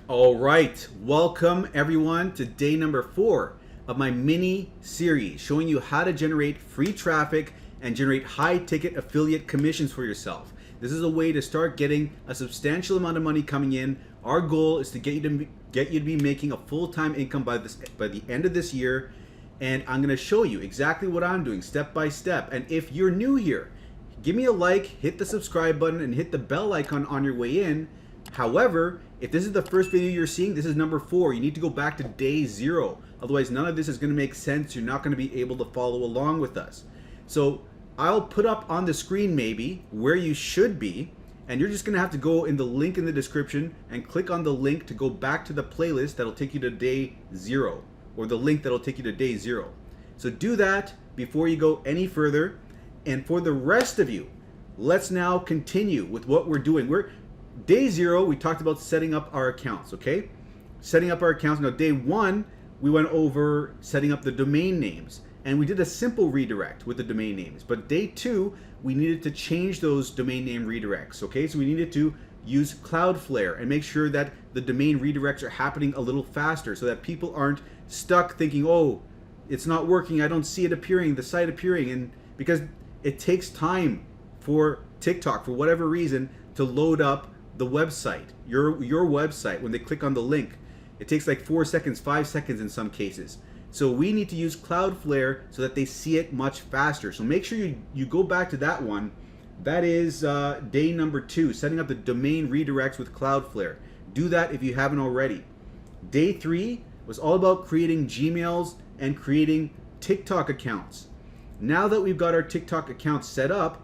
All right, welcome everyone to day number 4 of my mini series showing you how to generate free traffic and generate high ticket affiliate commissions for yourself. This is a way to start getting a substantial amount of money coming in. Our goal is to get you to be making a full-time income by the end of this year, and I'm going to show you exactly what I'm doing step by step. And if you're new here, give me a like, hit the subscribe button, and hit the bell icon on your way in. However, if this is the first video you're seeing, this is number 4. You need to go back to day 0. Otherwise, none of this is going to make sense. You're not going to be able to follow along with us. So I'll put up on the screen maybe where you should be, and you're just going to have to go in the link in the description and click on the link to go back to the playlist that'll take you to day 0, or the link that'll take you to day 0. So do that before you go any further. And for the rest of you, let's now continue with what we're doing. Day 0, we talked about setting up our accounts, okay? Setting up our accounts. Now, day 1, we went over setting up the domain names, and we did a simple redirect with the domain names. But day 2, we needed to change those domain name redirects, okay? So we needed to use Cloudflare and make sure that the domain redirects are happening a little faster so that people aren't stuck thinking, oh, it's not working, I don't see it appearing, the site appearing, and because it takes time for TikTok, for whatever reason, to load up the website, your website. When they click on the link, it takes like 4 seconds, 5 seconds in some cases. So we need to use Cloudflare so that they see it much faster. So make sure you go back to that one. That is day number 2, setting up the domain redirects with Cloudflare. Do that if you haven't already. Day 3 was all about creating Gmails and creating TikTok accounts. Now that we've got our TikTok accounts set up,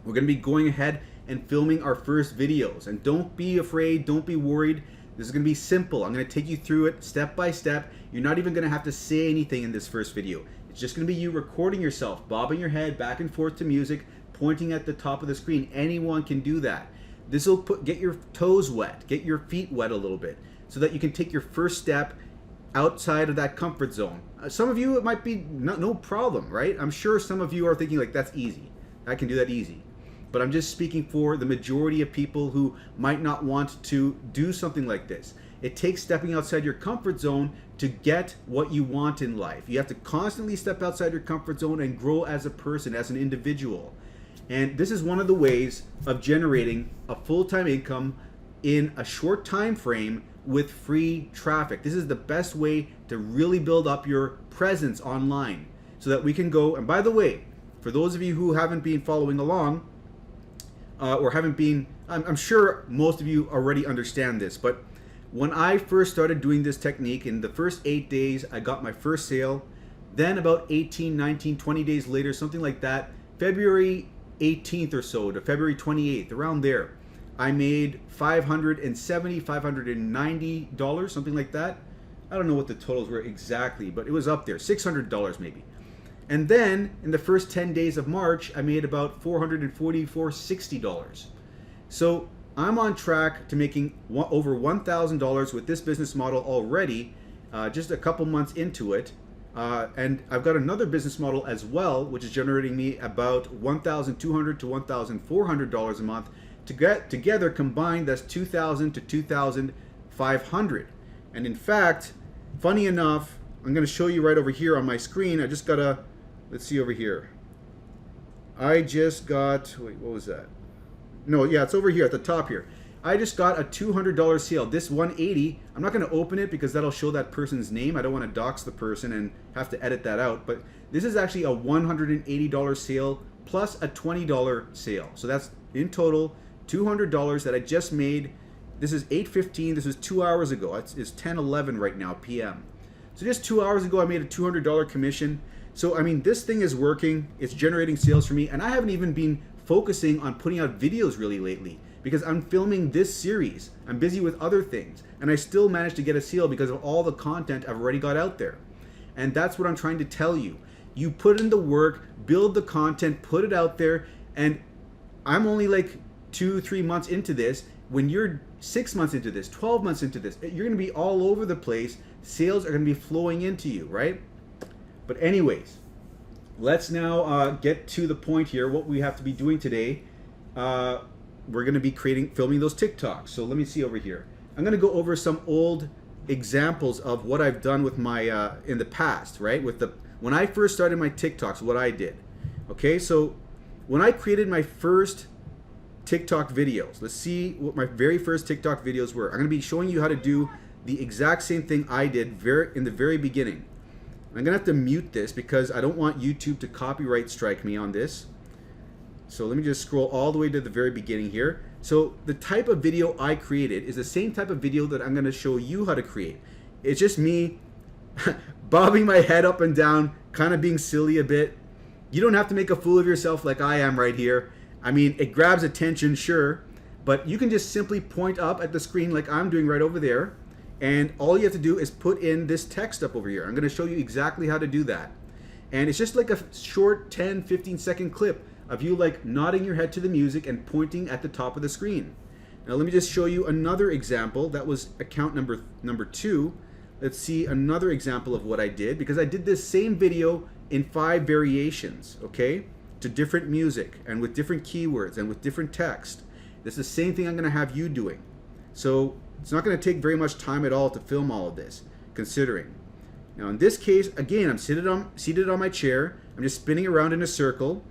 we're going to be going ahead and filming our first videos. And don't be afraid, don't be worried. This is going to be simple. I'm going to take you through it step by step. You're not even going to have to say anything in this first video. It's just going to be you recording yourself, bobbing your head back and forth to music, pointing at the top of the screen. Anyone can do that. This will get your toes wet, get your feet wet a little bit, so that you can take your first step outside of that comfort zone. Some of you, it might be no problem, right? I'm sure some of you are thinking like, that's easy. I can do that easy. But I'm just speaking for the majority of people who might not want to do something like this. It takes stepping outside your comfort zone to get what you want in life. You have to constantly step outside your comfort zone and grow as a person, as an individual. And this is one of the ways of generating a full-time income in a short time frame with free traffic. This is the best way to really build up your presence online so that we can go. And by the way, for those of you who haven't been following along, or haven't been, I'm sure most of you already understand this, but when I first started doing this technique, in the first 8 days, I got my first sale. Then about 18, 19, 20 days later, something like that, February 18th or so to February 28th, around there, I made $570, $590, something like that. I don't know what the totals were exactly, but it was up there, $600 maybe. And then in the first 10 days of March, I made about $440, $460. So I'm on track to making over $1,000 with this business model already, just a couple months into it. And I've got another business model as well, which is generating me about $1,200 to $1,400 a month. Together combined, that's $2,000 to $2,500. And in fact, funny enough, I'm going to show you right over here on my screen. I just got a, let's see over here. I just got, wait, what was that? No, yeah, it's over here at the top here. I just got a $200 sale. This 180, I'm not going to open it because that'll show that person's name. I don't want to dox the person and have to edit that out. But this is actually a $180 sale plus a $20 sale. So that's in total $200 that I just made. This is 8:15. This was 2 hours ago. It's 10:11 right now, PM. So just 2 hours ago, I made a $200 commission. So, I mean, this thing is working. It's generating sales for me. And I haven't even been focusing on putting out videos really lately because I'm filming this series. I'm busy with other things. And I still managed to get a sale because of all the content I've already got out there. And that's what I'm trying to tell you. You put in the work, build the content, put it out there. And I'm only like 2-3 months into this. When you're 6 months into this, 12 months into this, you're going to be all over the place. Sales are going to be flowing into you, right? But anyways, let's now get to the point here. What we have to be doing today, we're going to be filming those TikToks. So let me see over here. I'm going to go over some old examples of what I've done with my in the past, right? When I first started my TikToks, what I did. Okay, so when I created my first TikTok videos, let's see what my very first TikTok videos were. I'm going to be showing you how to do the exact same thing I did in the very beginning. I'm going to have to mute this because I don't want YouTube to copyright strike me on this. So let me just scroll all the way to the very beginning here. So the type of video I created is the same type of video that I'm going to show you how to create. It's just me bobbing my head up and down, kind of being silly a bit. You don't have to make a fool of yourself like I am right here. I mean, it grabs attention, sure, but you can just simply point up at the screen like I'm doing right over there, and all you have to do is put in this text up over here. I'm going to show you exactly how to do that. And it's just like a short 10-15 second clip of you like nodding your head to the music and pointing at the top of the screen. Now let me just show you another example. That was account number 2. Let's see another example of what I did, because I did this same video in 5 variations, okay, to different music and with different keywords and with different text. This is the same thing I'm going to have you doing. So it's not going to take very much time at all to film all of this, considering. Now in this case, again, I'm seated on my chair. I'm just spinning around in a circle,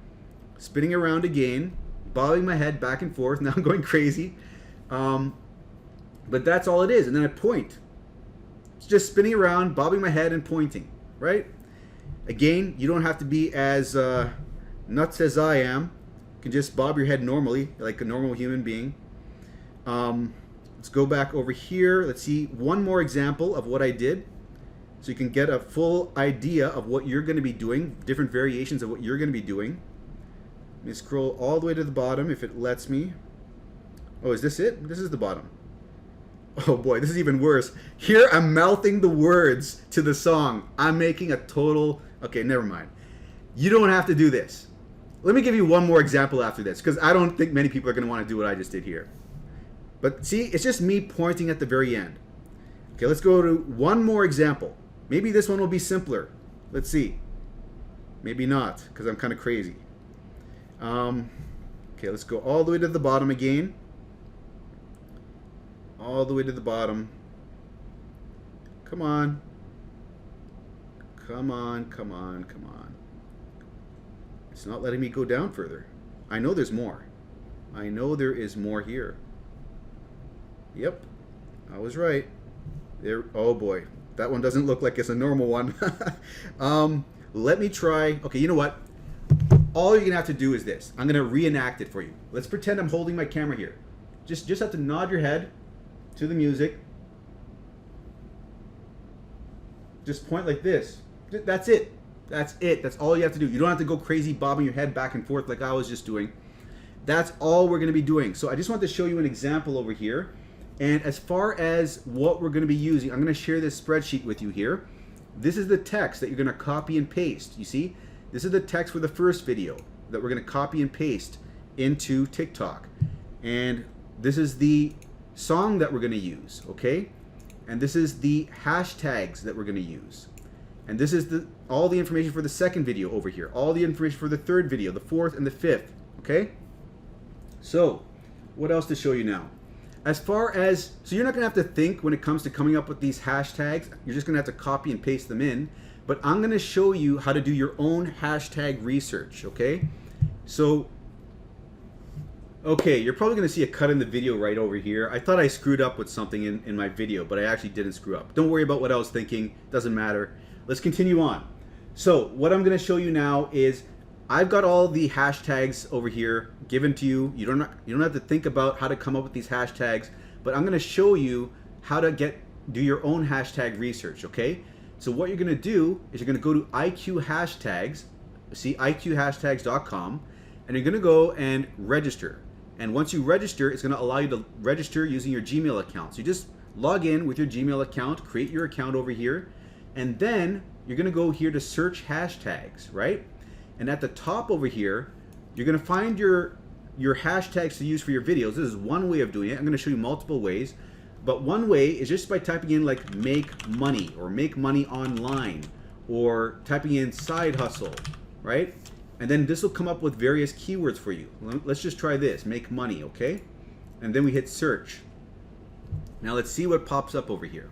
spinning around again, bobbing my head back and forth. Now I'm going crazy. But that's all it is. And then I point. It's just spinning around, bobbing my head and pointing, right? Again, you don't have to be as nuts as I am. You can just bob your head normally, like a normal human being. Let's go back over here. Let's see one more example of what I did, so you can get a full idea of what you're going to be doing, different variations of what you're going to be doing. Let me scroll all the way to the bottom if it lets me. Oh, is this it? This is the bottom. Oh boy, this is even worse. Here I'm mouthing the words to the song. I'm making a total... Okay, never mind. You don't have to do this. Let me give you one more example after this, because I don't think many people are going to want to do what I just did here. But see, it's just me pointing at the very end. Okay, let's go to one more example. Maybe this one will be simpler. Let's see. Maybe not, because I'm kind of crazy. Okay, let's go all the way to the bottom again. All the way to the bottom. Come on. Come on, come on, come on. It's not letting me go down further. I know there's more. I know there is more here. Yep, I was right. There. Oh boy, that one doesn't look like it's a normal one. Let me try. Okay, you know what? All you're gonna have to do is this. I'm gonna reenact it for you. Let's pretend I'm holding my camera here. Just have to nod your head to the music. Just point like this. That's it. That's it. That's all you have to do. You don't have to go crazy bobbing your head back and forth like I was just doing. That's all we're going to be doing. So I just want to show you an example over here. And as far as what we're going to be using, I'm going to share this spreadsheet with you here. This is the text that you're going to copy and paste. You see? This is the text for the first video that we're going to copy and paste into TikTok. And this is the song that we're going to use, okay? And this is the hashtags that we're going to use. And this is all the information for the second video over here. All the information for the third video, the fourth and the fifth, okay? So, what else to show you now? As far as, so you're not going to have to think when it comes to coming up with these hashtags. You're just going to have to copy and paste them in. But I'm going to show you how to do your own hashtag research, okay? So, okay, you're probably going to see a cut in the video right over here. I thought I screwed up with something in my video, but I actually didn't screw up. Don't worry about what I was thinking. Doesn't matter. Let's continue on. So what I'm going to show you now is I've got all the hashtags over here given to you. You don't have to think about how to come up with these hashtags, but I'm going to show you how to do your own hashtag research, okay? So what you're going to do is you're going to go to IQ Hashtags, see iqhashtags.com, and you're going to go and register. And once you register, it's going to allow you to register using your Gmail account. So you just log in with your Gmail account, create your account over here, and then you're going to go here to search hashtags, right? And at the top over here, you're going to find your hashtags to use for your videos. This is one way of doing it. I'm going to show you multiple ways. But one way is just by typing in like make money or make money online or typing in side hustle, right? And then this will come up with various keywords for you. Let's just try this, make money, okay? And then we hit search. Now let's see what pops up over here.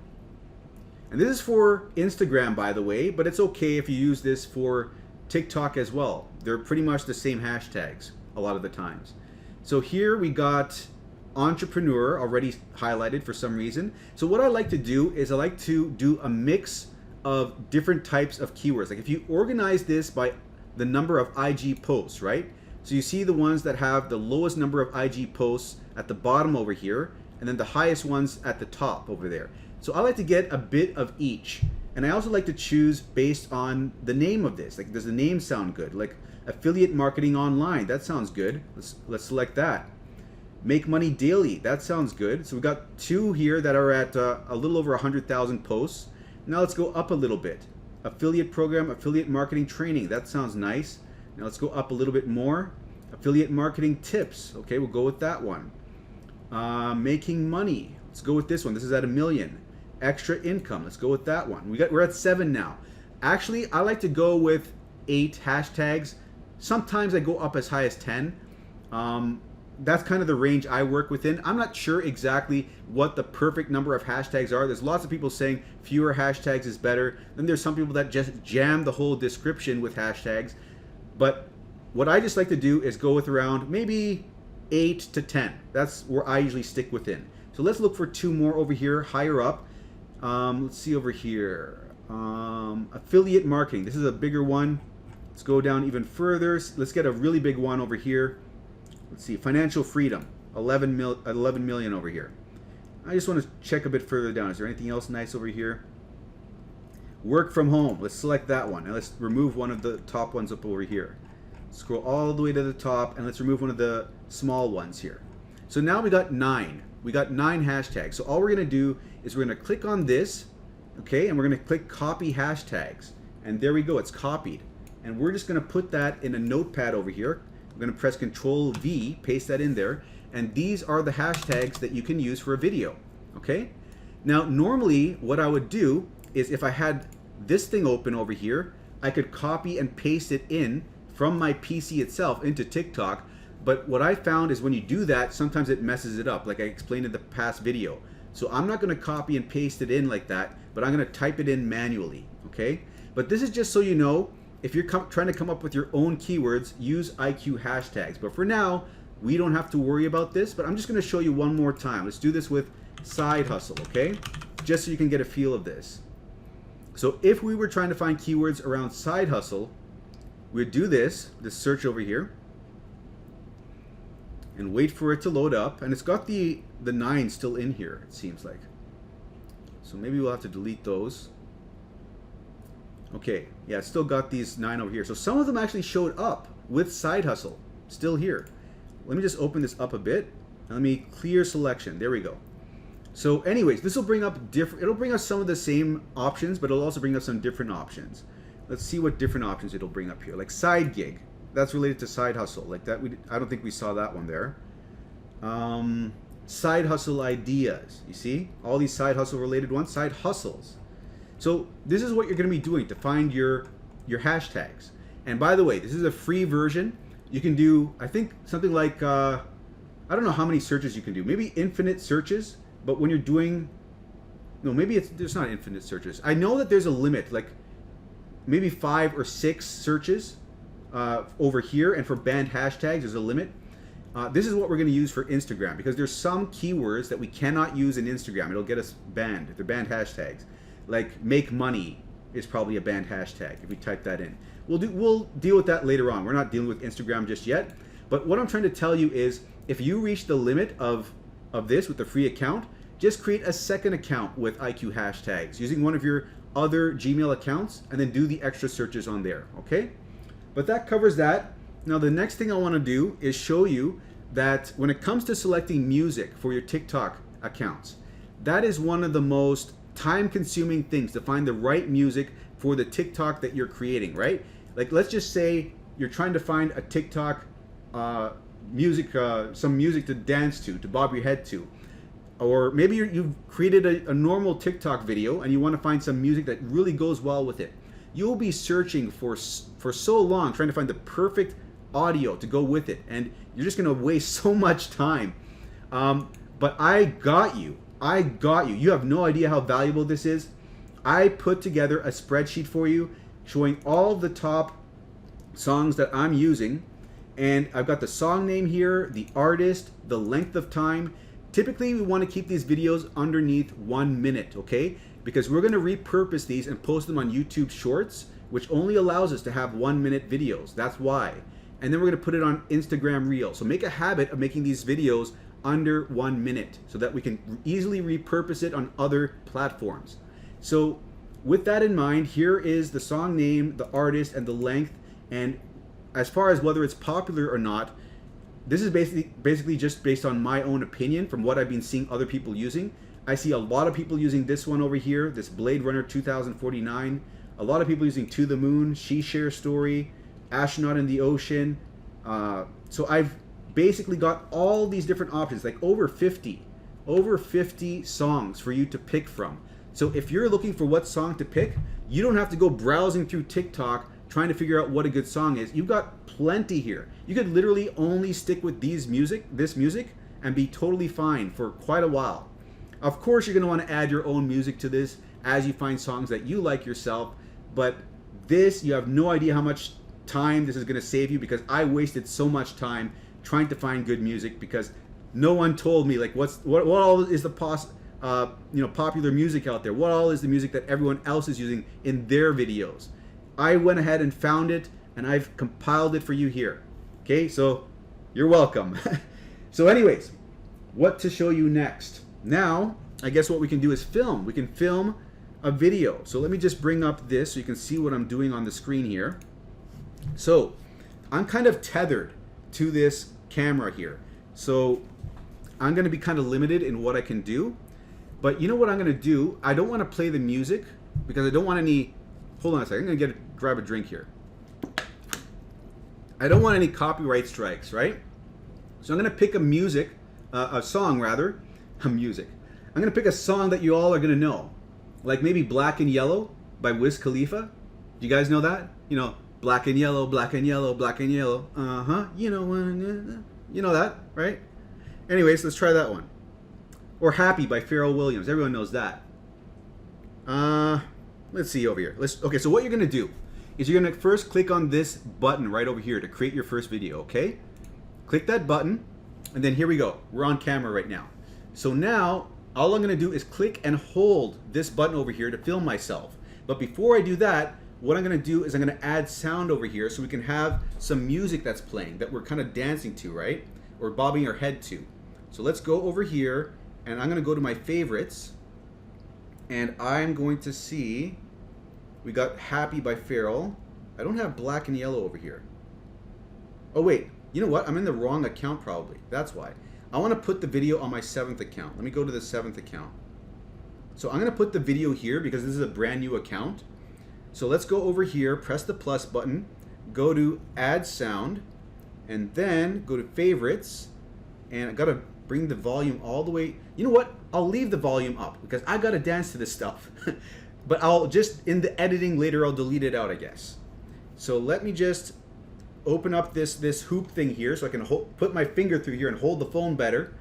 And this is for Instagram, by the way, but it's okay if you use this for TikTok as well. They're pretty much the same hashtags a lot of the times. So here we got entrepreneur already highlighted for some reason. So what I like to do is I like to do a mix of different types of keywords. Like if you organize this by the number of IG posts, right? So you see the ones that have the lowest number of IG posts at the bottom over here, and then the highest ones at the top over there. So I like to get a bit of each. And I also like to choose based on the name of this. Like, does the name sound good? Like affiliate marketing online, that sounds good. Let's select that. Make money daily, that sounds good. So we've got two here that are at a little over 100,000 posts. Now let's go up a little bit. Affiliate program, affiliate marketing training, that sounds nice. Now let's go up a little bit more. Affiliate marketing tips, okay, we'll go with that one. Making money, let's go with this one. This is at 1 million. Extra income, let's go with that one. We're at 7 now. Actually, I like to go with 8 hashtags. Sometimes I go up as high as 10. That's kind of the range I work within. I'm not sure exactly what the perfect number of hashtags are. There's lots of people saying fewer hashtags is better. Then there's some people that just jam the whole description with hashtags. But what I just like to do is go with around maybe 8 to 10. That's where I usually stick within. So let's look for 2 more over here, higher up. Let's see over here. Affiliate marketing. This is a bigger one. Let's go down even further. Let's get a really big one over here. Let's see, financial freedom, 11 million over here. I just want to check a bit further down. Is there anything else nice over here? Work from home. Let's select that one. And let's remove one of the top ones up over here. Scroll all the way to the top, and let's remove one of the small ones here. So now we got 9. We got 9 hashtags. So all we're going to do is we're going to click on this, okay, and we're going to click copy hashtags. And there we go, it's copied. And we're just going to put that in a notepad over here. We're going to press Control V, paste that in there, and these are the hashtags that you can use for a video, okay? Now, normally what I would do is if I had this thing open over here, I could copy and paste it in from my PC itself into TikTok, but what I found is when you do that, sometimes it messes it up, like I explained in the past video. So I'm not going to copy and paste it in like that, but I'm going to type it in manually, okay? But this is just so you know, if you're trying to come up with your own keywords, use IQ hashtags. But for now, we don't have to worry about this, but I'm just going to show you one more time. Let's do this with side hustle, okay? Just so you can get a feel of this. So if we were trying to find keywords around side hustle, we'd do this search over here, and wait for it to load up. And it's got the 9 still in here, it seems like. So maybe we'll have to delete those. Okay, yeah, it's still got these 9 over here. So some of them actually showed up with side hustle, still here. Let me just open this up a bit, and let me clear selection. There we go. So anyways, this will bring up it'll bring us some of the same options, but it'll also bring up some different options. Let's see what different options it'll bring up here. Like side gig, that's related to side hustle. Like that, I don't think we saw that one there. Side hustle ideas, you see? All these side hustle related ones, side hustles. So this is what you're going to be doing to find your hashtags. And by the way, this is a free version. You can do, I think, something like, I don't know how many searches you can do. Maybe infinite searches, but when you're doing, no, maybe there's not infinite searches. I know that there's a limit, like maybe 5 or 6 searches over here, and for banned hashtags, there's a limit. This is what we're going to use for Instagram, because there's some keywords that we cannot use in Instagram. It'll get us banned if they're banned hashtags. Like make money is probably a banned hashtag if we type that in. We'll deal with that later on. We're not dealing with Instagram just yet. But what I'm trying to tell you is if you reach the limit of this with the free account, just create a second account with IQ hashtags using one of your other Gmail accounts, and then do the extra searches on there, okay? But that covers that. Now the next thing I want to do is show you that when it comes to selecting music for your TikTok accounts, that is one of the most time-consuming things, to find the right music for the TikTok that you're creating, right? Like let's just say you're trying to find a TikTok music, some music to dance to bob your head to. Or maybe you've created a normal TikTok video and you want to find some music that really goes well with it. You'll be searching for so long trying to find the perfect audio to go with it, and you're just going to waste so much time. But I got you. I got you. You have no idea how valuable this is. I put together a spreadsheet for you showing all the top songs that I'm using, and I've got the song name here, the artist, the length of time. Typically we want to keep these videos underneath 1 minute, okay? Because we're going to repurpose these and post them on YouTube Shorts, which only allows us to have 1 minute videos. That's why. And then we're going to put it on Instagram Reel. So make a habit of making these videos under 1 minute so that we can easily repurpose it on other platforms. So with that in mind, here is the song name, the artist, and the length. And as far as whether it's popular or not, this is basically just based on my own opinion from what I've been seeing other people using. I see a lot of people using this one over here, this Blade Runner 2049. A lot of people using To the Moon, She Share Story, Astronaut in the Ocean. So I've basically got all these different options, like over 50 songs for you to pick from. So if you're looking for what song to pick, you don't have to go browsing through TikTok trying to figure out what a good song is. You've got plenty here. You could literally only stick with this music, and be totally fine for quite a while. Of course, you're going to want to add your own music to this as you find songs that you like yourself, but this, you have no idea how much time this is going to save you, because I wasted so much time trying to find good music because no one told me like what all is the popular music out there. What all is the music that everyone else is using in their videos? I went ahead and found it, and I've compiled it for you here. Okay, so you're welcome. So anyways, what to show you next? Now, I guess what we can do is film. We can film a video. So let me just bring up this so you can see what I'm doing on the screen here. So I'm kind of tethered to this camera here. So I'm going to be kind of limited in what I can do. But you know what I'm going to do? I don't want to play the music because I don't want any... Hold on a second. I'm going to grab a drink here. I don't want any copyright strikes, right? So I'm going to pick a song rather. I'm going to pick a song that you all are going to know. Like maybe Black and Yellow by Wiz Khalifa. Do you guys know that? You know, black and yellow, black and yellow, black and yellow. You know that, right? Anyways, let's try that one. Or Happy by Pharrell Williams. Everyone knows that. Let's see over here. Okay, so what you're going to do is you're going to first click on this button right over here to create your first video, okay? Click that button, and then here we go. We're on camera right now. So now, all I'm going to do is click and hold this button over here to film myself. But before I do that, what I'm going to do is I'm going to add sound over here so we can have some music that's playing that we're kind of dancing to, right? Or bobbing our head to. So let's go over here, and I'm going to go to my favorites. And I'm going to see, we got Happy by Pharrell. I don't have Black and Yellow over here. Oh wait, you know what? I'm in the wrong account probably. That's why. I want to put the video on my 7th account. Let me go to the 7th account. So I'm going to put the video here because this is a brand new account. So let's go over here, press the plus button, go to Add Sound, and then go to Favorites, and I got to bring the volume all the way. You know what? I'll leave the volume up because I got to dance to this stuff. But I'll just, in the editing later, I'll delete it out, I guess. So let me just open up this hoop thing here so I can put my finger through here and hold the phone better.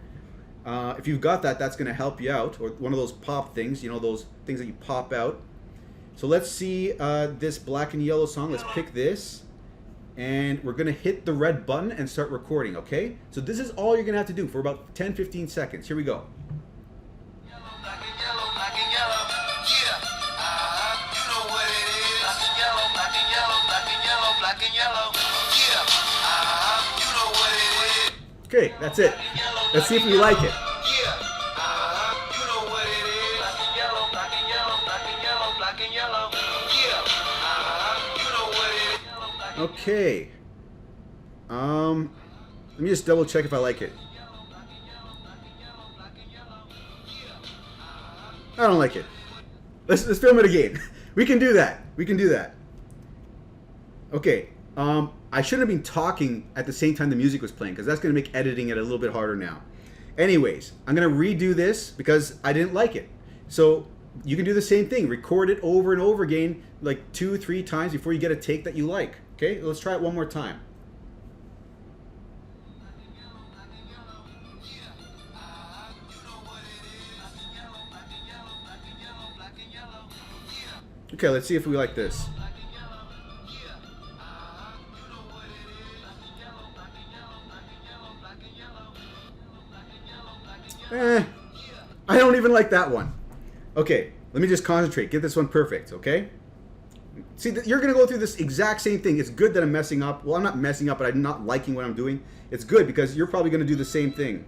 If you've got that, that's going to help you out. Or one of those pop things, you know, those things that you pop out. So let's see this Black and Yellow song. Let's pick this. And we're going to hit the red button and start recording, okay? So this is all you're going to have to do for about 10-15 seconds. Here we go. Okay, that's it. Let's see if we like it. Okay. Let me just double check if I like it. I don't like it. Let's film it again. We can do that. We can do that. Okay. I shouldn't have been talking at the same time the music was playing because that's going to make editing it a little bit harder now. Anyways, I'm going to redo this because I didn't like it. So you can do the same thing. Record it over and over again, like 2-3 times before you get a take that you like. Okay, let's try it one more time. Okay, let's see if we like this. I don't even like that one. Okay, let me just concentrate. Get this one perfect, okay? See, you're going to go through this exact same thing. It's good that I'm messing up. Well, I'm not messing up, but I'm not liking what I'm doing. It's good because you're probably going to do the same thing.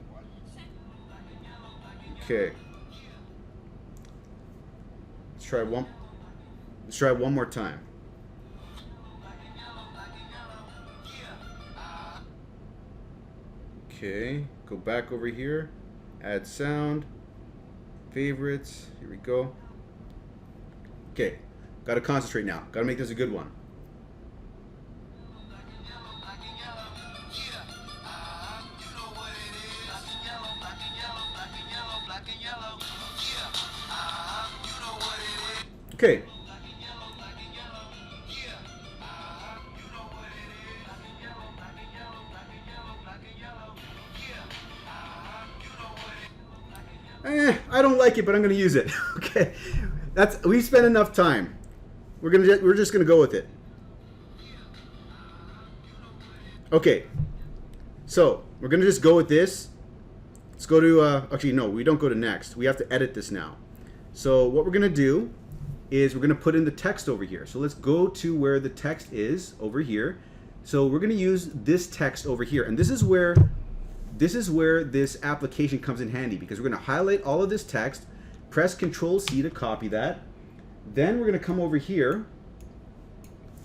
Okay. Let's try one more time. Okay, go back over here. Add sound. Favorites. Here we go. Okay, got to concentrate now. Got to make this a good one. Okay. I don't like it, but I'm going to use it. Okay, we spent enough time. We're just going to go with it. Okay, so we're going to just go with this. Let's go to actually no, we don't go to next. We have to edit this now. So what we're going to do is we're going to put in the text over here. So let's go to where the text is over here. So we're going to use this text over here, and this is where this application comes in handy, because we're going to highlight all of this text, press Control-C to copy that. Then we're going to come over here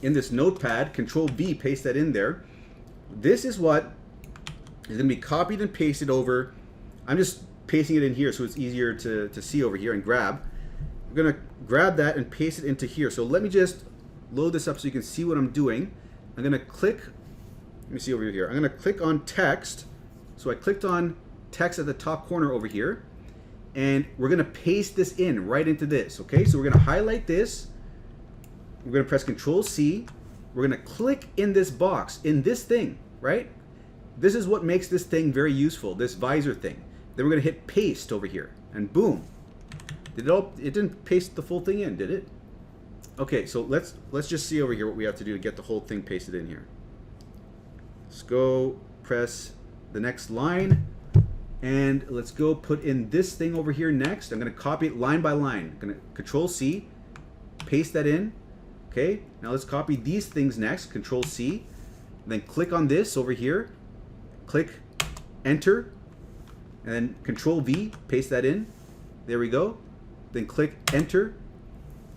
in this notepad, Control-V, paste that in there. This is what is going to be copied and pasted over. I'm just pasting it in here so it's easier to see over here and grab. We're going to grab that and paste it into here. So let me just load this up so you can see what I'm doing. I'm going to click, let me see over here. I'm going to click on text. So I clicked on text at the top corner over here, and we're going to paste this in right into this, okay? So we're going to highlight this. We're going to press Control-C. We're going to click in this box, in this thing, right? This is what makes this thing very useful, this visor thing. Then we're going to hit paste over here, and boom. It didn't paste the full thing in, did it? Okay, so let's just see over here what we have to do to get the whole thing pasted in here. Let's go press the next line, and let's go put in this thing over here next. I'm going to copy it line by line. I'm going to Control-C, paste that in. Okay, now let's copy these things next. Control-C, then click on this over here, click Enter, and then Control-V, paste that in. There we go. Then click Enter,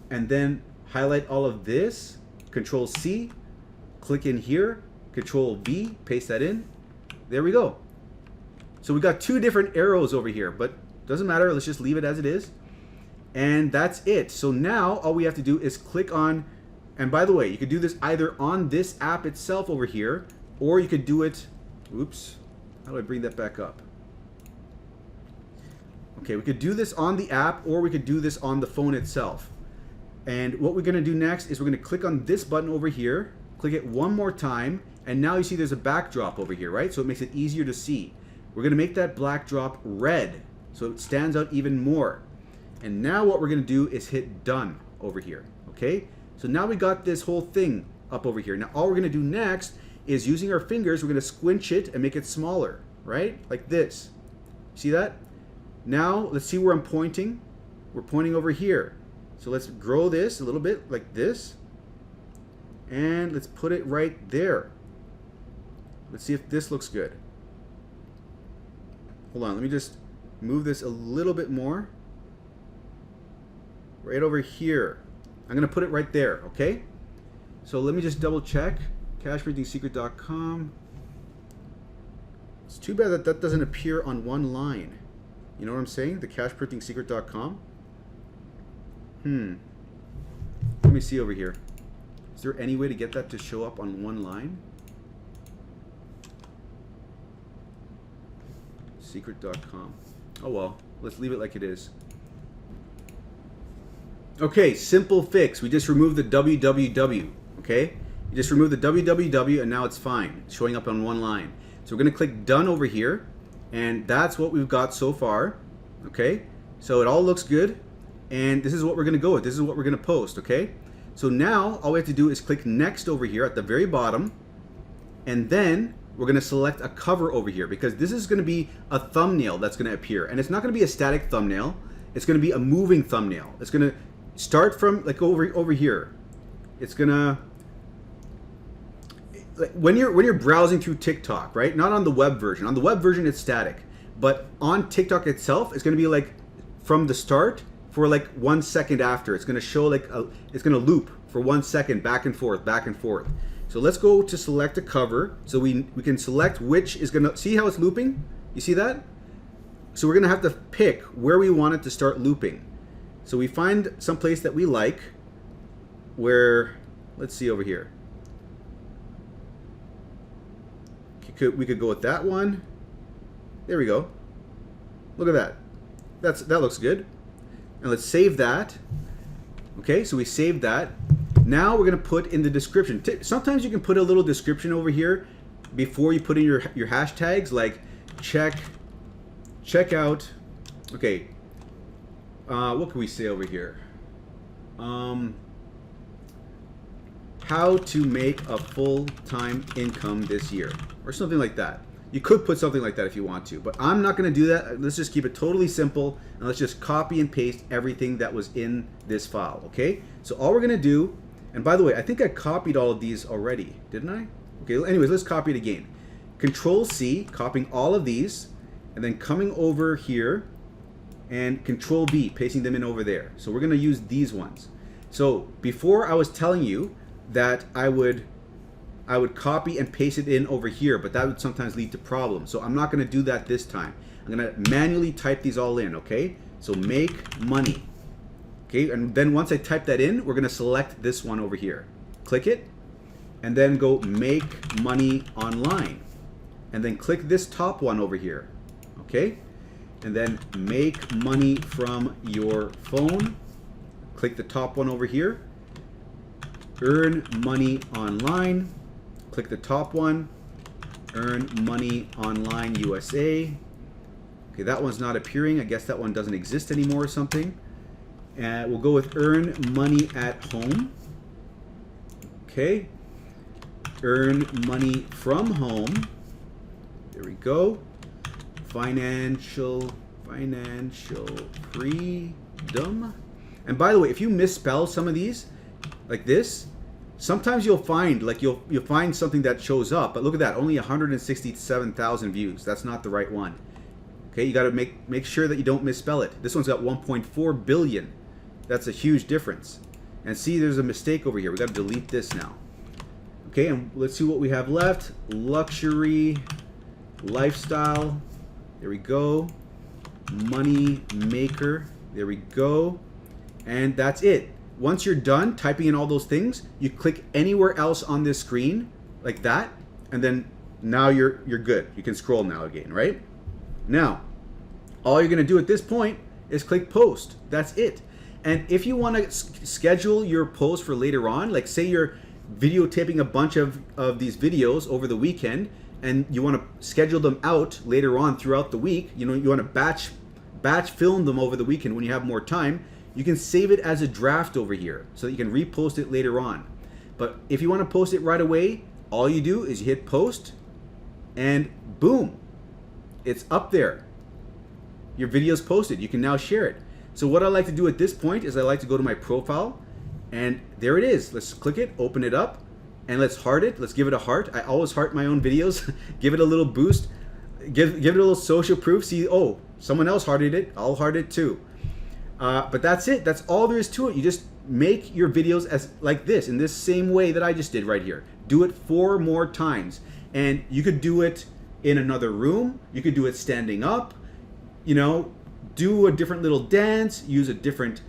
and then highlight all of this. Control-C, click in here, Control-V, paste that in. There we go. So we got two different arrows over here, but doesn't matter. Let's just leave it as it is. And that's it. So now all we have to do is click on, and by the way, you could do this either on this app itself over here, or you could do it, oops, how do I bring that back up? Okay, we could do this on the app, or we could do this on the phone itself. And what we're going to do next is we're going to click on this button over here, click it one more time, and now you see there's a backdrop over here, right? So it makes it easier to see. We're going to make that backdrop red so it stands out even more. And now what we're going to do is hit done over here, okay? So now we got this whole thing up over here. Now all we're going to do next is using our fingers, we're going to squinch it and make it smaller, right? Like this. See that? Now let's see where I'm pointing. We're pointing over here. So let's grow this a little bit like this. And let's put it right there. Let's see if this looks good. Hold on, let me just move this a little bit more. Right over here. I'm going to put it right there, okay? So let me just double check. Cashprintingsecret.com. It's too bad that that doesn't appear on one line. You know what I'm saying? The cashprintingsecret.com. Let me see over here. Is there any way to get that to show up on one line? Secret.com. Oh well, let's leave it like it is. Okay, simple fix. We just removed the www. Okay? You just remove the www and now it's fine. It's showing up on one line. So we're going to click done over here, and that's what we've got so far. Okay? So it all looks good. and this is what we're gonna go with. This is what we're gonna post, okay? So now all we have to do is click next over here at the very bottom, and then we're gonna select a cover over here, because this is gonna be a thumbnail that's gonna appear, and it's not gonna be a static thumbnail. It's gonna be a moving thumbnail. It's gonna start from like over here. It's gonna, like when you're browsing through TikTok, right? Not on the web version. On the web version, it's static, but on TikTok itself, it's gonna be like from the start for like 1 second after. It's gonna show like it's gonna loop for 1 second back and forth, back and forth. So let's go to select a cover. So we can select which is gonna, see how it's looping? You see that? So we're gonna have to pick where we want it to start looping. So we find some place that we like, where, let's see over here. We could go with that one. There we go. Look at that. That looks good. And let's save that. Okay, so we saved that. Now we're gonna put in the description. Sometimes you can put a little description over here before you put in your hashtags, like check out. Okay, what can we say over here? How to make a full-time income this year, or something like that. You could put something like that if you want to, but I'm not going to do that. Let's just keep it totally simple, and let's just copy and paste everything that was in this file, okay? So all we're going to do, and by the way, I think I copied all of these already, didn't I? Okay, anyways, let's copy it again. Control-C, copying all of these, and then coming over here, and Control-V, pasting them in over there. So we're going to use these ones. So before I was telling you that I would copy and paste it in over here, but that would sometimes lead to problems. So I'm not going to do that this time. I'm going to manually type these all in, okay? So make money. Okay, and then once I type that in, we're going to select this one over here. Click it, and then go make money online. And then click this top one over here. Okay? And then make money from your phone. Click the top one over here. Earn money online. Click the top one. Earn money online USA. Okay, that one's not appearing. I guess that one doesn't exist anymore or something. And we'll go with earn money at home. Okay. Earn money from home. There we go. Financial freedom. And by the way, if you misspell some of these, like this, sometimes you'll find you'll find something that shows up. But look at that, only 167,000 views. That's not the right one. Okay, you got to make sure that you don't misspell it. This one's got 1.4 billion. That's a huge difference. And see, there's a mistake over here. We got to delete this now. Okay, and let's see what we have left. Luxury, lifestyle. There we go. Money maker. There we go. And that's it. Once you're done typing in all those things, you click anywhere else on this screen, like that, and then now you're good. You can scroll now again, right? Now, all you're gonna do at this point is click post. That's it. And if you want to schedule your post for later on, like say you're videotaping a bunch of these videos over the weekend, and you want to schedule them out later on throughout the week, you want to batch film them over the weekend when you have more time, you can save it as a draft over here so that you can repost it later on. But if you want to post it right away, all you do is you hit post, and boom, it's up there. Your video's posted. You can now share it. So what I like to do at this point is I like to go to my profile, and there it is. Let's click it, open it up, and let's heart it. Let's give it a heart. I always heart my own videos. Give it a little boost. Give it a little social proof. See, oh, someone else hearted it. I'll heart it too. But that's it. That's all there is to it. You just make your videos as like this, in this same way that I just did right here. Do it 4 more times. And you could do it in another room. You could do it standing up. Do a different little dance. Use a different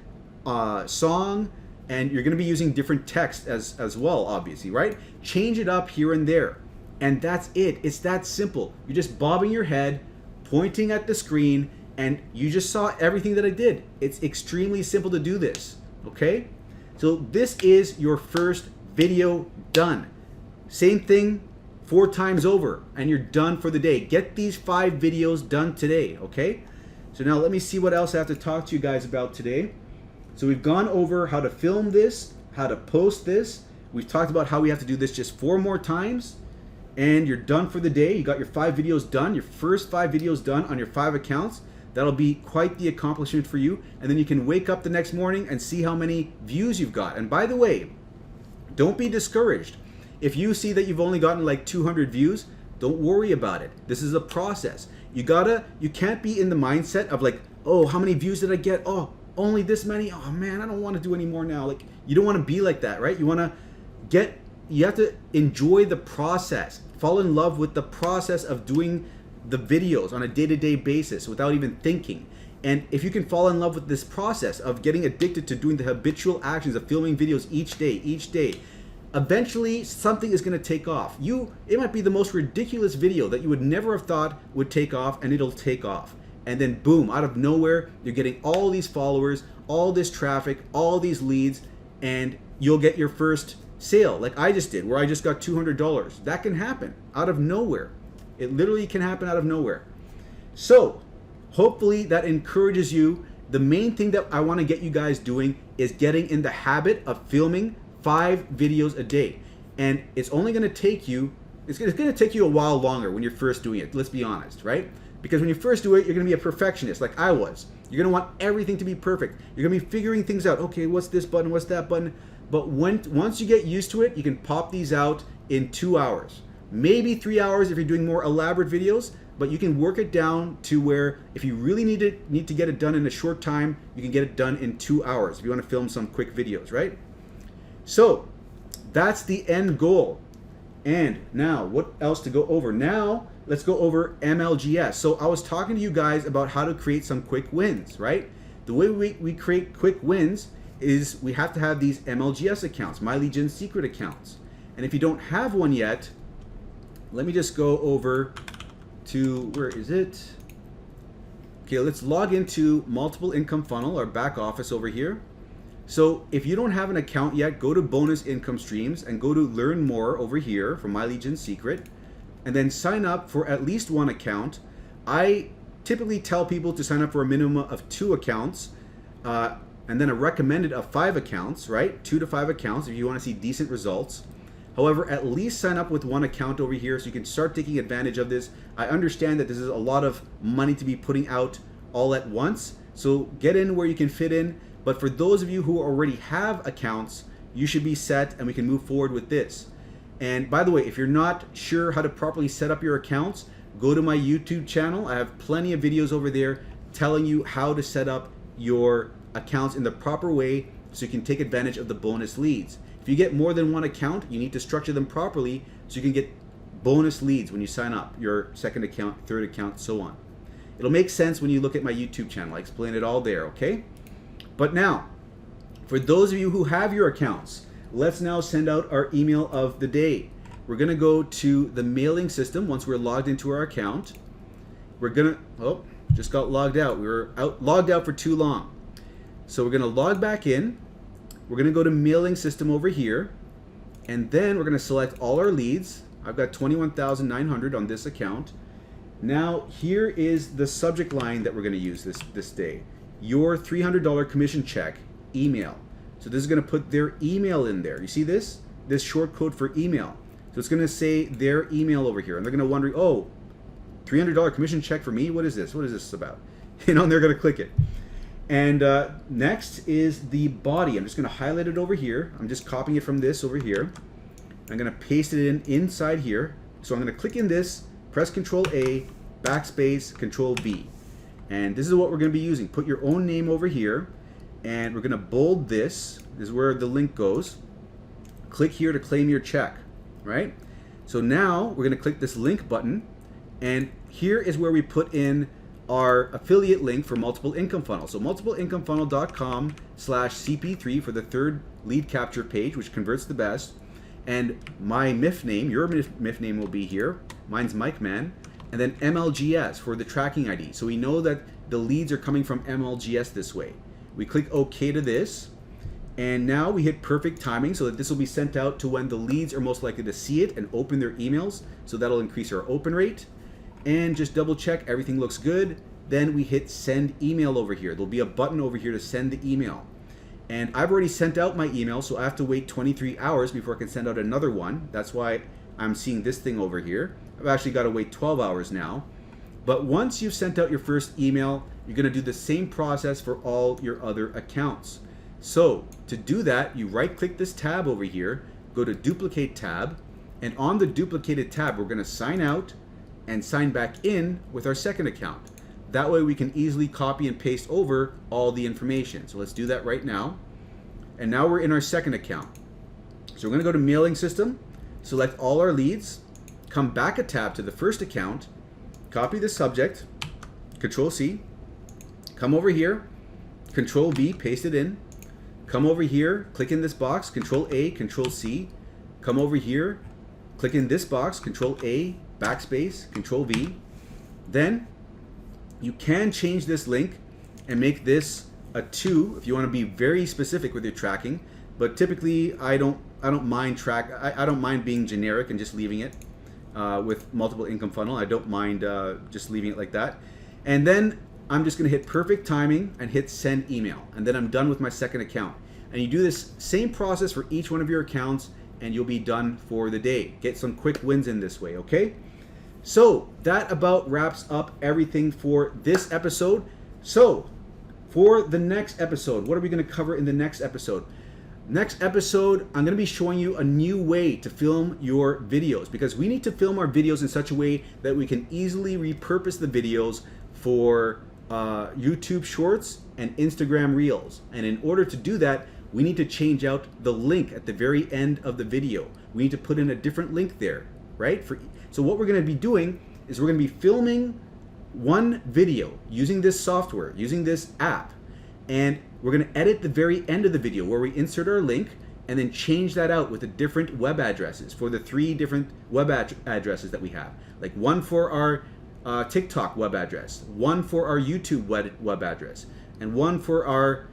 song. And you're going to be using different text as well, obviously, right? Change it up here and there. And that's it. It's that simple. You're just bobbing your head, pointing at the screen, and you just saw everything that I did. It's extremely simple to do this, okay? So this is your first video done. Same thing 4 times over, and you're done for the day. Get these 5 videos done today, okay? So now let me see what else I have to talk to you guys about today. So we've gone over how to film this, how to post this. We've talked about how we have to do this just 4 more times, and you're done for the day. You got your 5 videos done, your first 5 videos done on your 5 accounts. That'll be quite the accomplishment for you. And then you can wake up the next morning and see how many views you've got. And by the way, don't be discouraged. If you see that you've only gotten like 200 views, don't worry about it. This is a process. You can't be in the mindset of like, oh, how many views did I get? Oh, only this many? Oh man, I don't want to do any more now. Like, you don't want to be like that, right? You have to enjoy the process. Fall in love with the process of doing the videos on a day-to-day basis without even thinking. And if you can fall in love with this process of getting addicted to doing the habitual actions of filming videos each day, eventually something is going to take off. It might be the most ridiculous video that you would never have thought would take off, and it'll take off. And then boom, out of nowhere, you're getting all these followers, all this traffic, all these leads, and you'll get your first sale like I just did, where I just got $200. That can happen out of nowhere. It literally can happen out of nowhere. So hopefully that encourages you. The main thing that I want to get you guys doing is getting in the habit of filming 5 videos a day. And it's only going to take you, it's going to take you a while longer when you're first doing it. Let's be honest, right? Because when you first do it, you're going to be a perfectionist like I was. You're going to want everything to be perfect. You're going to be figuring things out. Okay, what's this button? What's that button? But once you get used to it, you can pop these out in 2 hours. Maybe 3 hours if you're doing more elaborate videos, but you can work it down to where if you really need to get it done in a short time, you can get it done in 2 hours if you want to film some quick videos, right? So that's the end goal. And now what else to go over? Now let's go over MLGS. So I was talking to you guys about how to create some quick wins, right? The way we create quick wins is we have to have these MLGS accounts, My Legion Secret accounts. And if you don't have one yet, let me just go over to, where is it? Okay, let's log into Multiple Income Funnel, our back office over here. So if you don't have an account yet, go to Bonus Income Streams and go to Learn More over here for My Legion Secret, and then sign up for at least 1 account. I typically tell people to sign up for a minimum of 2 accounts, and then a recommended of 5 accounts, right? 2 to 5 accounts if you want to see decent results. However, at least sign up with 1 account over here so you can start taking advantage of this. I understand that this is a lot of money to be putting out all at once, so get in where you can fit in. But for those of you who already have accounts, you should be set and we can move forward with this. And by the way, if you're not sure how to properly set up your accounts, go to my YouTube channel. I have plenty of videos over there telling you how to set up your accounts in the proper way so you can take advantage of the bonus leads. If you get more than 1 account, you need to structure them properly so you can get bonus leads when you sign up, your 2nd account, 3rd account, so on. It'll make sense when you look at my YouTube channel. I explain it all there, okay? But now, for those of you who have your accounts, let's now send out our email of the day. We're gonna go to the mailing system once we're logged into our account. Oh, just got logged out. We were logged out for too long. So we're gonna log back in. We're gonna go to mailing system over here, and then we're gonna select all our leads. I've got 21,900 on this account. Now here is the subject line that we're gonna use this day. Your $300 commission check, email. So this is gonna put their email in there. You see this short code for email. So it's gonna say their email over here, and they're gonna wonder, oh, $300 commission check for me? What is this? What is this about? And they're gonna click it. And next is the body. I'm just going to highlight it over here. I'm just copying it from this over here. I'm going to paste it inside here. So I'm going to click in this, press Control A, backspace, Control V. And this is what we're going to be using. Put your own name over here, and we're going to bold this. This is where the link goes. Click here to claim your check, right? So now we're going to click this link button, and here is where we put in our affiliate link for Multiple Income Funnel. So multipleincomefunnel.com/CP3 for the 3rd lead capture page, which converts the best. And my MIF name, your MIF name will be here. Mine's Mike Man. And then MLGS for the tracking ID. So we know that the leads are coming from MLGS this way. We click OK to this. And now we hit perfect timing so that this will be sent out to when the leads are most likely to see it and open their emails. So that'll increase our open rate. And just double check everything looks good. Then we hit send email over here. There'll be a button over here to send the email. And I've already sent out my email, so I have to wait 23 hours before I can send out another one. That's why I'm seeing this thing over here. I've actually got to wait 12 hours now. But once you've sent out your first email, you're going to do the same process for all your other accounts. So to do that, you right click this tab over here, go to duplicate tab, and on the duplicated tab, we're going to sign out and sign back in with our second account. That way we can easily copy and paste over all the information. So let's do that right now. And now we're in our second account. So we're going to go to mailing system, select all our leads, come back a tab to the first account, copy the subject, Control C, come over here, Control V, paste it in, come over here, click in this box, Control A, Control C, come over here, click in this box, Control A, backspace, Control V. Then you can change this link and make this a 2 if you want to be very specific with your tracking, but typically I don't mind being generic and just leaving it with multiple income funnel. I don't mind just leaving it like that. And then I'm just going to hit perfect timing and hit send email, and then I'm done with my second account. And you do this same process for each one of your accounts, and you'll be done for the day. Get some quick wins in this way, okay? So that about wraps up everything for this episode. So for the next episode, what are we going to cover in the next episode? Next episode, I'm going to be showing you a new way to film your videos, because we need to film our videos in such a way that we can easily repurpose the videos for YouTube Shorts and Instagram Reels. And in order to do that, we need to change out the link at the very end of the video. We need to put in a different link there, right? So what we're going to be doing is we're going to be filming one video using this software, using this app, and we're going to edit the very end of the video where we insert our link and then change that out with the different web addresses for the 3 different web addresses that we have. Like one for our TikTok web address, one for our YouTube web address, and one for our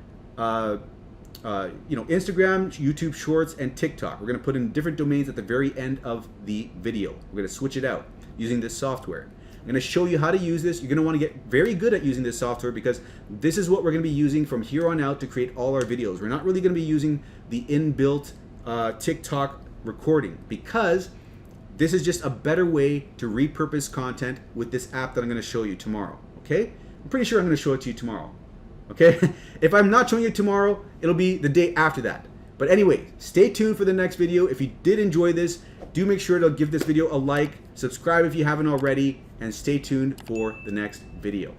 Instagram, YouTube Shorts, and TikTok. We're going to put in different domains at the very end of the video. We're going to switch it out using this software. I'm going to show you how to use this. You're going to want to get very good at using this software, because this is what we're going to be using from here on out to create all our videos. We're not really going to be using the inbuilt TikTok recording, because this is just a better way to repurpose content with this app that I'm going to show you tomorrow. Okay? I'm pretty sure I'm going to show it to you tomorrow. Okay? If I'm not showing you tomorrow, it'll be the day after that. But anyway, stay tuned for the next video. If you did enjoy this, do make sure to give this video a like, subscribe if you haven't already, and stay tuned for the next video.